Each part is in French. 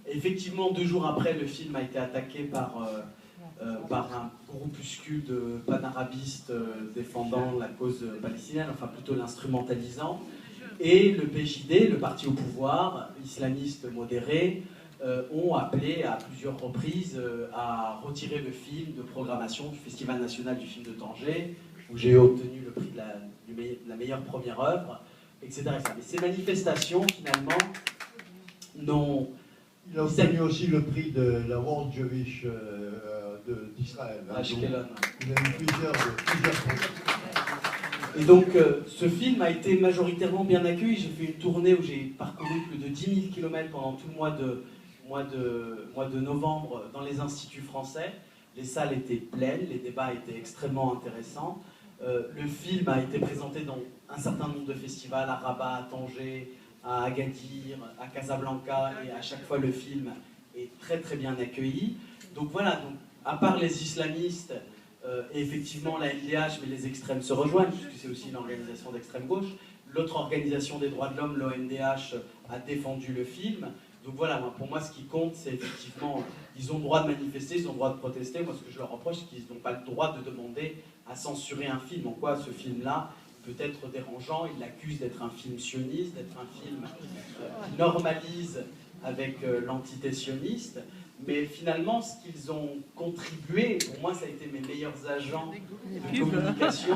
Et effectivement, 2 jours après, le film a été attaqué par un groupuscule de panarabistes défendant la cause palestinienne, enfin plutôt l'instrumentalisant. Et le PJD, le parti au pouvoir, islamiste modéré, ont appelé à plusieurs reprises à retirer le film de programmation du Festival national du film de Tanger, où j'ai obtenu le prix de la meilleure première œuvre, etc. Mais ces manifestations, finalement, n'ont... Il a obtenu aussi le prix de la World Jewish d'Israël. À Ashkelon. Il a eu plusieurs prix. Et donc, ce film a été majoritairement bien accueilli. J'ai fait une tournée où j'ai parcouru plus de 10 000 km pendant tout le mois de novembre dans les instituts français. Les salles étaient pleines, les débats étaient extrêmement intéressants. Le film a été présenté dans un certain nombre de festivals, à Rabat, à Tanger, à Agadir, à Casablanca, et à chaque fois le film est très très bien accueilli. Donc voilà, donc, à part les islamistes, et effectivement la NDH, mais les extrêmes se rejoignent, puisque c'est aussi une organisation d'extrême gauche, l'autre organisation des droits de l'homme, l'ONDH, a défendu le film. Donc voilà, pour moi ce qui compte, c'est effectivement, ils ont le droit de manifester, ils ont le droit de protester. Moi ce que je leur reproche, c'est qu'ils n'ont pas le droit de demander à censurer un film. En quoi ce film-là peut être dérangeant, ils l'accusent d'être un film sioniste, d'être un film qui normalise avec l'entité sioniste. Mais finalement, ce qu'ils ont contribué, pour moi ça a été mes meilleurs agents de communication.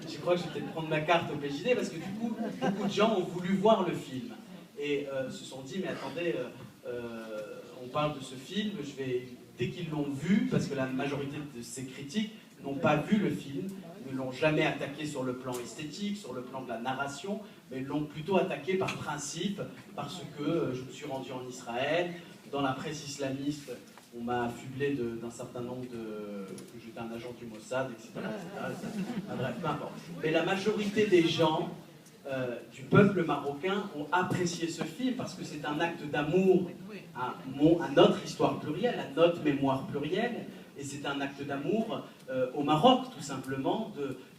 Je crois que je vais peut-être prendre ma carte au PJD, parce que du coup, beaucoup de gens ont voulu voir le film. Et se sont dit, mais attendez, on parle de ce film, dès qu'ils l'ont vu, parce que la majorité de ces critiques n'ont pas vu le film, ne l'ont jamais attaqué sur le plan esthétique, sur le plan de la narration, mais l'ont plutôt attaqué par principe, parce que je me suis rendu en Israël, dans la presse islamiste, on m'a affublé d'un certain nombre que j'étais un agent du Mossad, etc. Bref, peu importe. Mais la majorité des gens du peuple marocain ont apprécié ce film parce que c'est un acte d'amour à notre histoire plurielle, à notre mémoire plurielle, et c'est un acte d'amour au Maroc, tout simplement,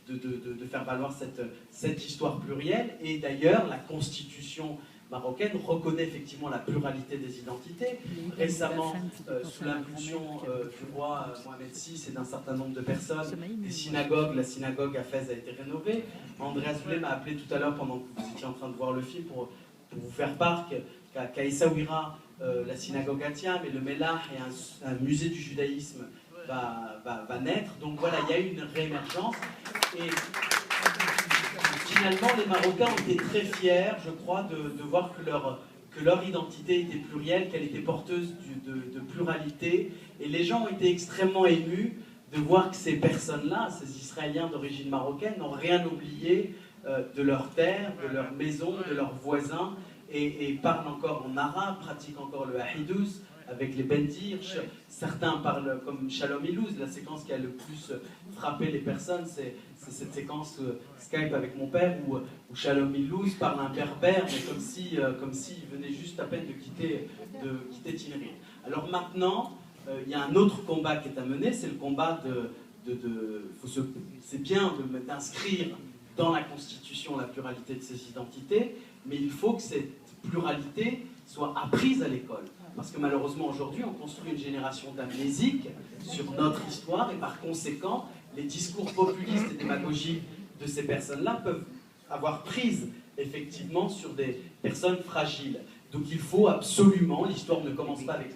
de faire valoir cette histoire plurielle. Et d'ailleurs, la constitution marocaine reconnaît effectivement la pluralité des identités. Récemment, sous l'impulsion du roi Mohamed VI et d'un certain nombre de personnes, la synagogue à Fès a été rénovée. Andreas Boulay m'a appelé tout à l'heure pendant que vous étiez en train de voir le film pour vous faire part qu'à Essaouira, la synagogue à Thiam et le Mellah et un musée du judaïsme va naître. Donc voilà, il y a eu une réémergence. Et finalement, les Marocains ont été très fiers, je crois, de voir que leur identité était plurielle, qu'elle était porteuse de pluralité. Et les gens ont été extrêmement émus de voir que ces personnes-là, ces Israéliens d'origine marocaine, n'ont rien oublié de leur terre, de leur maison, de leurs voisins, et parlent encore en arabe, pratiquent encore le Hahidous, avec les Bendir. Certains parlent comme Shalom Ilouz. La séquence qui a le plus frappé les personnes, c'est cette séquence Skype avec mon père où Shalom Ilouz parle un berbère, mais comme s'il venait juste à peine de quitter Tinrit. Alors maintenant, il y a un autre combat qui est à mener, c'est le combat c'est bien d'inscrire dans la Constitution la pluralité de ces identités, mais il faut que cette pluralité soit apprise à l'école. Parce que malheureusement aujourd'hui, on construit une génération d'amnésiques sur notre histoire, et par conséquent, les discours populistes et démagogiques de ces personnes-là peuvent avoir prise effectivement sur des personnes fragiles. Donc il faut absolument, l'histoire ne commence pas avec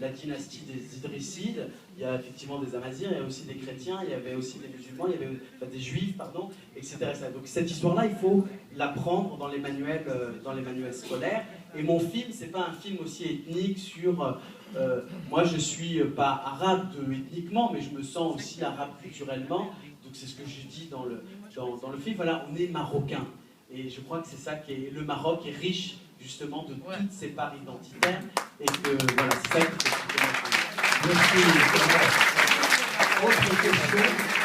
la dynastie des Idrissides, il y a effectivement des Amazirs, il y a aussi des chrétiens, il y avait aussi des musulmans, il y avait des juifs, pardon, etc. Donc cette histoire-là, il faut l'apprendre dans les manuels scolaires. Et mon film, c'est pas un film aussi ethnique sur... moi, je suis pas arabe ethniquement, mais je me sens aussi arabe culturellement. Donc c'est ce que je dis dans le film. Voilà, on est marocain. Et je crois que c'est ça qui est... Le Maroc est riche, justement, de toutes ces parts identitaires. Et que, voilà, c'est ça qui est... Merci. Autre question.